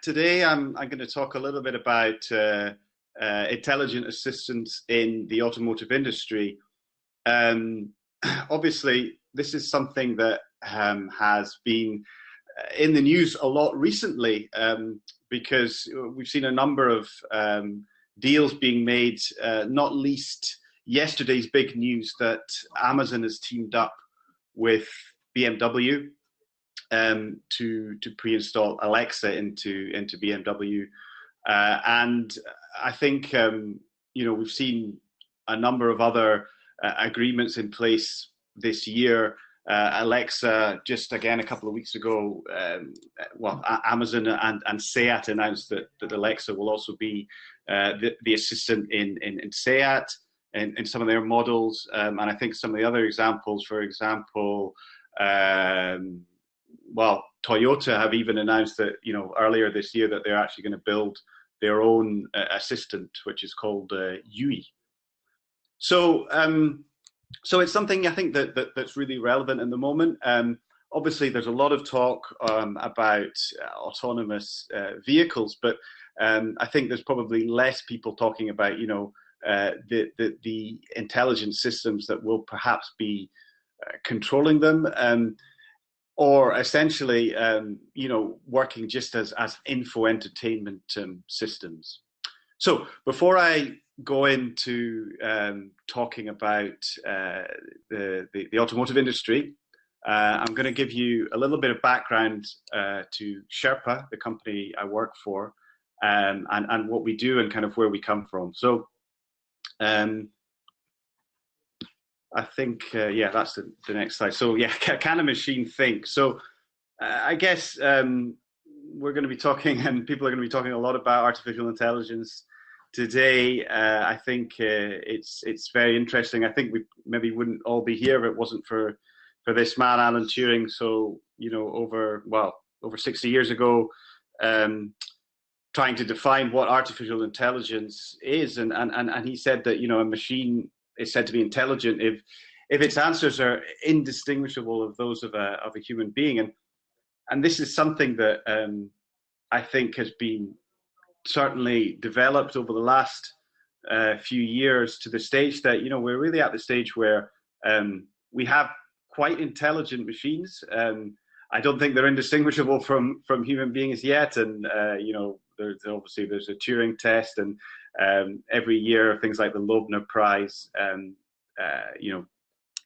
Today I'm going to talk a little bit about intelligent assistants in the automotive industry. Um, Obviously, this is something that has been in the news a lot recently because we've seen a number of deals being made, not least yesterday's big news that Amazon has teamed up with BMW to pre-install Alexa into BMW, and I think we've seen a number of other agreements in place this year. Alexa, just again a couple of weeks ago, Amazon and Seat announced that Alexa will also be the assistant in Seat in some of their models, and I think some of the other examples, for example. Toyota have even announced that earlier this year that they're actually going to build their own assistant, which is called Yui. So it's something I think that's really relevant in the moment. Obviously, there's a lot of talk about autonomous vehicles, but I think there's probably less people talking about the intelligent systems that will perhaps be controlling them. Or essentially, working just as info entertainment systems. So before I go into talking about the automotive industry, I'm going to give you a little bit of background to Sherpa, the company I work for, and what we do and kind of where we come from. So I think, that's the next slide. So can a machine think? So I guess we're going to be talking, and people are going to be talking a lot about artificial intelligence today. I think it's very interesting. I think we maybe wouldn't all be here if it wasn't for this man, Alan Turing. So, over 60 years ago, trying to define what artificial intelligence is. And he said that, a machine is said to be intelligent if its answers are indistinguishable of those of a human being, and this is something that I think has been certainly developed over the last few years to the stage that we're really at the stage where we have quite intelligent machines. I don't think they're indistinguishable from human beings yet, and there's a Turing test, and every year things like the Loebner Prize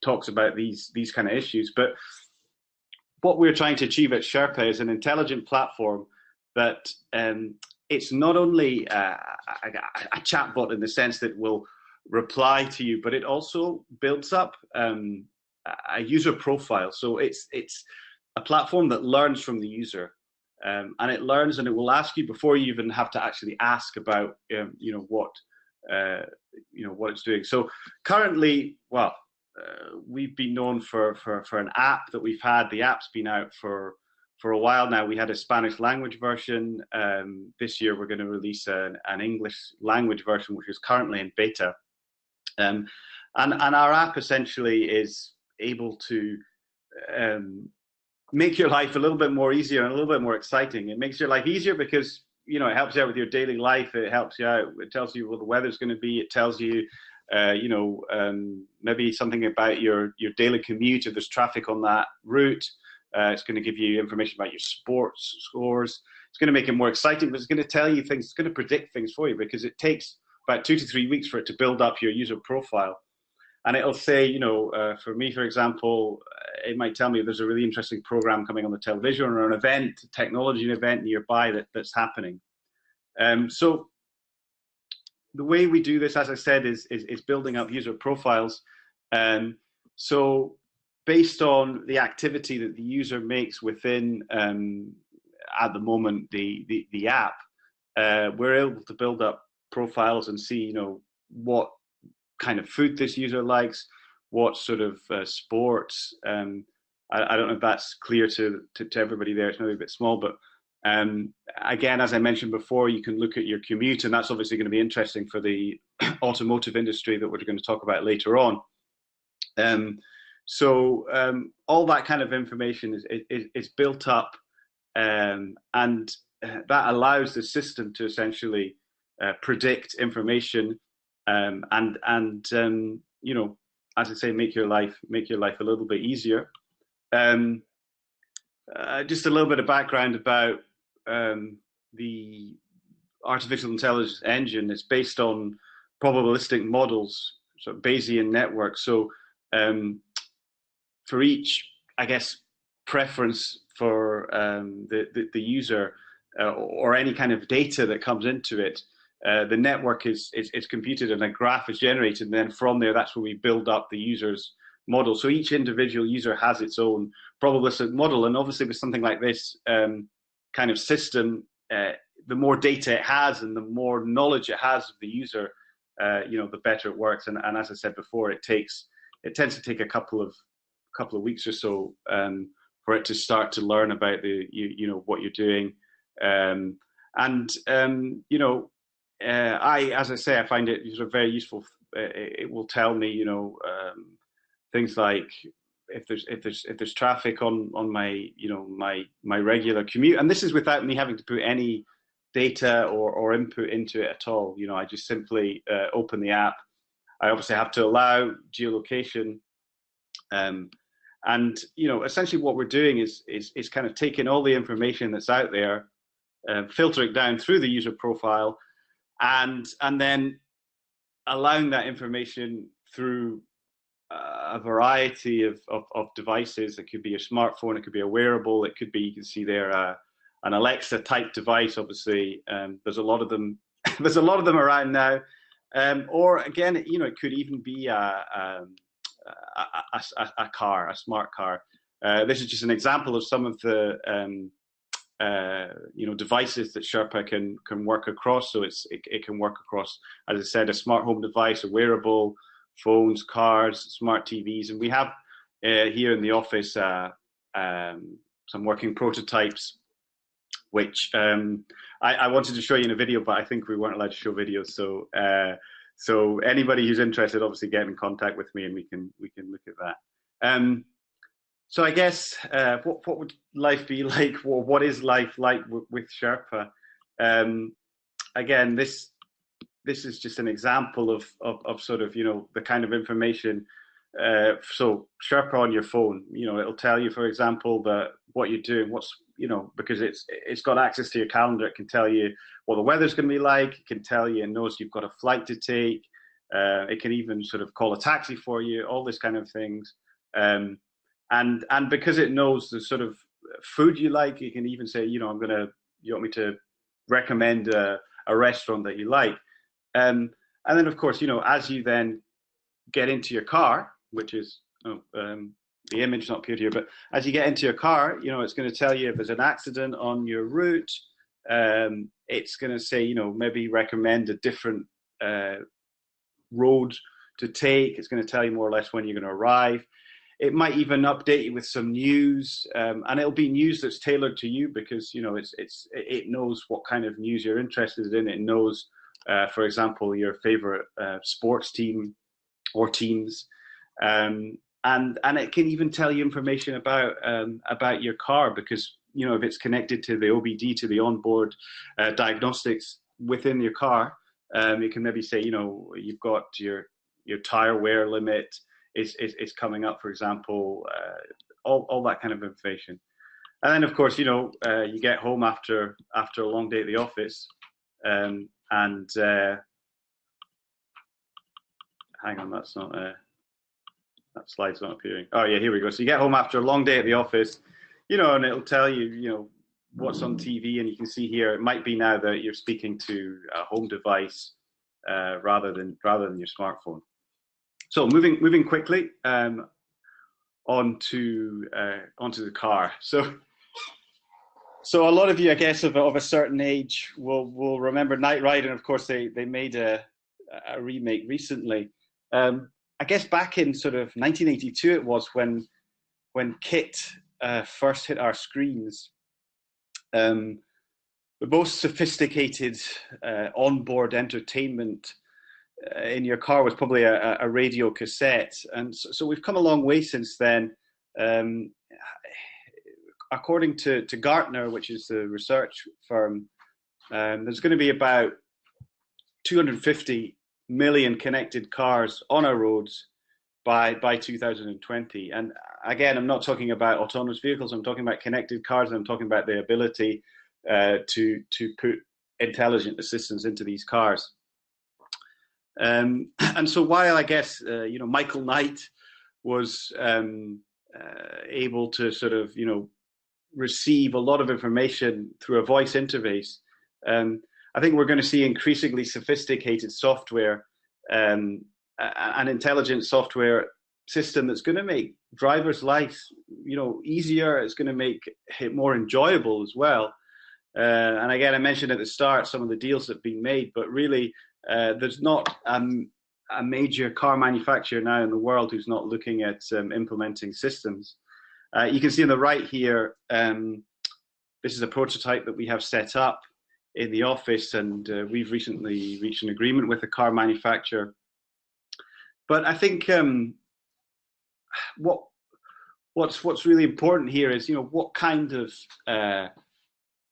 talks about these kind of issues. But what we're trying to achieve at Sherpa is an intelligent platform that it's not only a chatbot in the sense that will reply to you, but it also builds up a user profile. So it's a platform that learns from the user. And it learns, and it will ask you before you even have to actually ask about, what it's doing. So currently, we've been known for an app that we've had. The app's been out for a while now. We had a Spanish language version. This year, we're going to release an English language version, which is currently in beta. And our app essentially is able to make your life a little bit more easier and a little bit more exciting. It makes your life easier because it helps you out with your daily life. It helps you out. It tells you what the weather's going to be. It tells you, maybe something about your daily commute if there's traffic on that route. It's going to give you information about your sports scores. It's going to make it more exciting, but it's going to tell you things. It's going to predict things for you because it takes about 2 to 3 weeks for it to build up your user profile. And it'll say, for me, for example, it might tell me if there's a really interesting program coming on the television or an event, a technology event nearby that's happening. So the way we do this, as I said, is building up user profiles. So based on the activity that the user makes within, at the moment, the app, we're able to build up profiles and see, what kind of food this user likes, what sort of sports. I don't know if that's clear to everybody there. It's maybe a bit small, but again, as I mentioned before, you can look at your commute, and that's obviously going to be interesting for the automotive industry that we're going to talk about later on. So all that kind of information is built up, and that allows the system to essentially predict information, and you know, as I say, make your life a little bit easier. Um, just a little bit of background about the artificial intelligence engine. It's based on probabilistic models, sort of Bayesian networks. So for each, I guess, preference for the user or any kind of data that comes into it, the network is computed and a graph is generated, and then from there, that's where we build up the user's model. So each individual user has its own probabilistic model, and obviously with something like this kind of system, the more data it has and the more knowledge it has of the user, you know, the better it works. And as I said before, it tends to take a couple of weeks or so for it to start to learn about you know, what you're doing. You know, as I say, I find it sort of very useful. It will tell me, you know, things like if there's traffic on my, you know, my regular commute, and this is without me having to put any data or input into it at all. You know, I just simply open the app. I obviously have to allow geolocation, and you know, essentially what we're doing is kind of taking all the information that's out there, filtering down through the user profile, and then allowing that information through a variety of devices. It could be a smartphone, it could be a wearable, it could be, you can see there, an Alexa type device. Obviously, there's a lot of them. There's a lot of them around now. Or again, you know, it could even be a car, a smart car. This is just an example of some of the you know, devices that Sherpa can work across. So it can work across, as I said, a smart home device, a wearable, phones, cars, smart TVs, and we have here in the office some working prototypes, which I wanted to show you in a video, but I think we weren't allowed to show videos. So anybody who's interested, obviously get in contact with me, and we can look at that. So I guess what would life be like? What is life like with Sherpa? Again, this is just an example of sort of, you know, the kind of information. So Sherpa on your phone, you know, it'll tell you, for example, that what you're doing, what's, you know, because it's got access to your calendar. It can tell you what the weather's going to be like. It can tell you, and knows you've got a flight to take. It can even sort of call a taxi for you, all this kind of things. And because it knows the sort of food you like, it can even say, you know, you want me to recommend a restaurant that you like. And then, of course, you know, as you then get into your car, which is the image not appeared here, but as you get into your car, you know, it's going to tell you if there's an accident on your route. It's going to say, you know, maybe recommend a different road to take. It's going to tell you more or less when you're going to arrive. It might even update you with some news, and it'll be news that's tailored to you, because, you know, it knows what kind of news you're interested in. It knows, for example, your favorite sports team or teams, and it can even tell you information about your car, because, you know, if it's connected to the OBD, to the onboard diagnostics within your car, it can maybe say, you know, you've got your tire wear limit is coming up, for example, all that kind of information. And then, of course, you know, you get home after a long day at the office, and hang on, that's not that slide's not appearing. Oh yeah, here we go. So you get home after a long day at the office, you know, and it'll tell you, you know, what's on TV, and you can see here it might be now that you're speaking to a home device rather than your smartphone. So moving quickly onto the car. So a lot of you, I guess, of a certain age will remember Knight Rider, and of course they made a remake recently. I guess back in sort of 1982 it was when KITT first hit our screens. The most sophisticated onboard entertainment in your car was probably a radio cassette, and so we've come a long way since then. according to Gartner, which is the research firm, there's going to be about 250 million connected cars on our roads by 2020. And again, I'm not talking about autonomous vehicles. I'm talking about connected cars. And I'm talking about the ability to put intelligent assistants into these cars. And so while I guess Michael Knight was able to sort of receive a lot of information through a voice interface, I think we're going to see increasingly sophisticated software, an intelligent software system that's going to make drivers' lives, easier. It's going to make it more enjoyable as well. And again, I mentioned at the start some of the deals that have been made, but really, there's not a major car manufacturer now in the world who's not looking at implementing systems. You can see on the right here, this is a prototype that we have set up in the office, and we've recently reached an agreement with a car manufacturer. But I think what's really important here is what kind of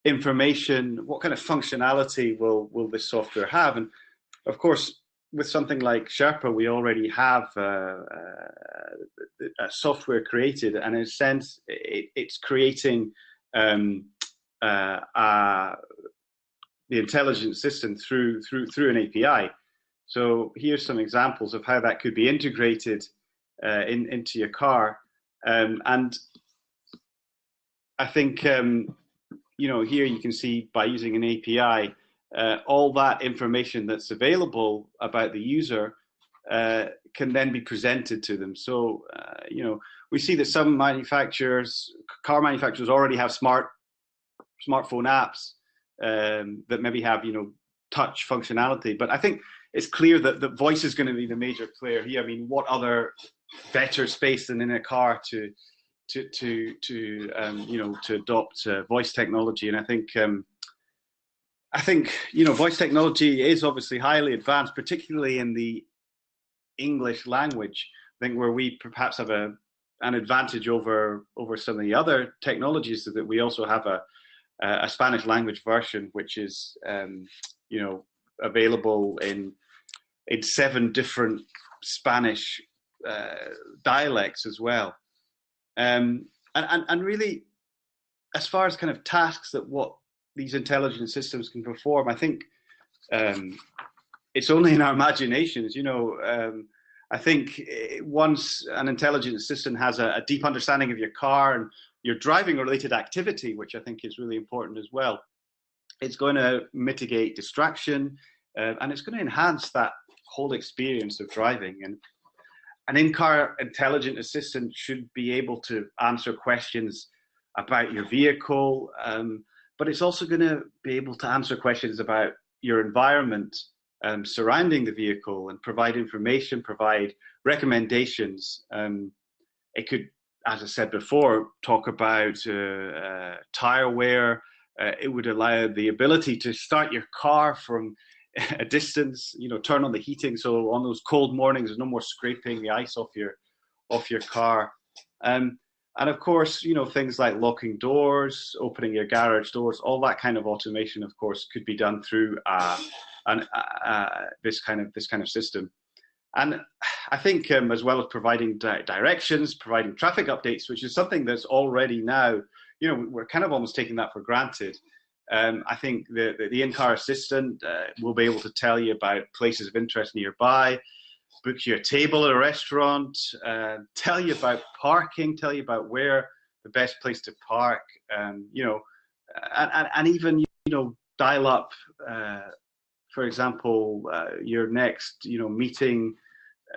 information, what kind of functionality will this software have? And of course, with something like Sherpa, we already have a software created, and in a sense, it's creating the intelligent system through an API. So here's some examples of how that could be integrated into your car. And I think here you can see by using an API, all that information that's available about the user can then be presented to them. So we see that some car manufacturers already have smartphone apps that maybe have touch functionality. But I think it's clear that the voice is going to be the major player here. I mean, what other better space than in a car to adopt voice technology? And I think voice technology is obviously highly advanced, particularly in the English language. I think where we perhaps have an advantage over some of the other technologies is that we also have a Spanish language version, which is available in 7 different Spanish dialects as well. And really, as far as kind of tasks that what these intelligent systems can perform, I think it's only in our imaginations. I think once an intelligent assistant has a deep understanding of your car and your driving related activity, which I think is really important as well, it's going to mitigate distraction, and it's going to enhance that whole experience of driving. And an in-car intelligent assistant should be able to answer questions about your vehicle, but it's also going to be able to answer questions about your environment surrounding the vehicle and provide information, provide recommendations. It could, as I said before, talk about tire wear. It would allow the ability to start your car from a distance, turn on the heating, so on those cold mornings there's no more scraping the ice off your car. And of course, things like locking doors, opening your garage doors, all that kind of automation, of course, could be done through this kind of system. And I think as well as providing directions, providing traffic updates, which is something that's already now, we're kind of almost taking that for granted. I think the in-car assistant will be able to tell you about places of interest nearby, book you a table at a restaurant, tell you about parking, tell you about where the best place to park, and even dial up, for example, your next meeting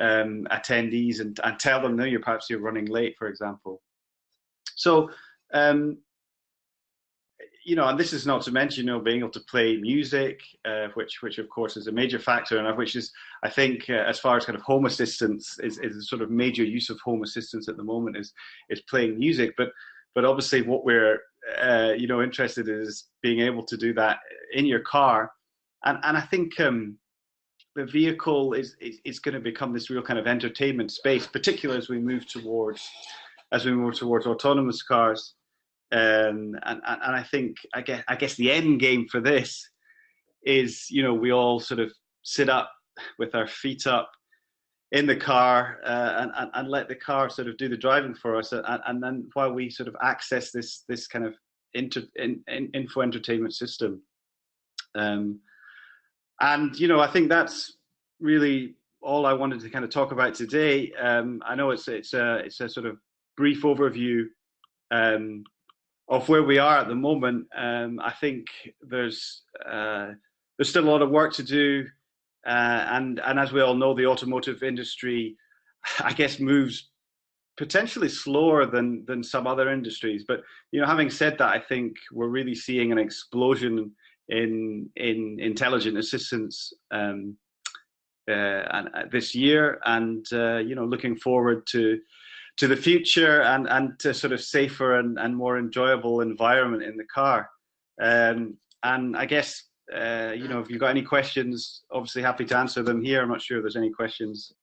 attendees and tell them that perhaps you're running late, for example. So and this is not to mention, being able to play music, which of course is a major factor, and which is, I think, as far as kind of home assistance is a sort of major use of home assistance at the moment is playing music. But obviously, what we're interested in is being able to do that in your car, and I think the vehicle is going to become this real kind of entertainment space, particularly as we move towards autonomous cars. And I think I guess the end game for this is, we all sort of sit up with our feet up in the car, and let the car sort of do the driving for us, and then while we sort of access this kind of info entertainment system. And I think that's really all I wanted to kind of talk about today. I know it's a sort of brief overview of where we are at the moment. I think there's still a lot of work to do, and as we all know, the automotive industry, I guess, moves potentially slower than some other industries. But having said that, I think we're really seeing an explosion in intelligent assistants this year, and looking forward to the future, and to sort of safer and more enjoyable environment in the car. And I guess if you've got any questions, obviously happy to answer them here. I'm not sure if there's any questions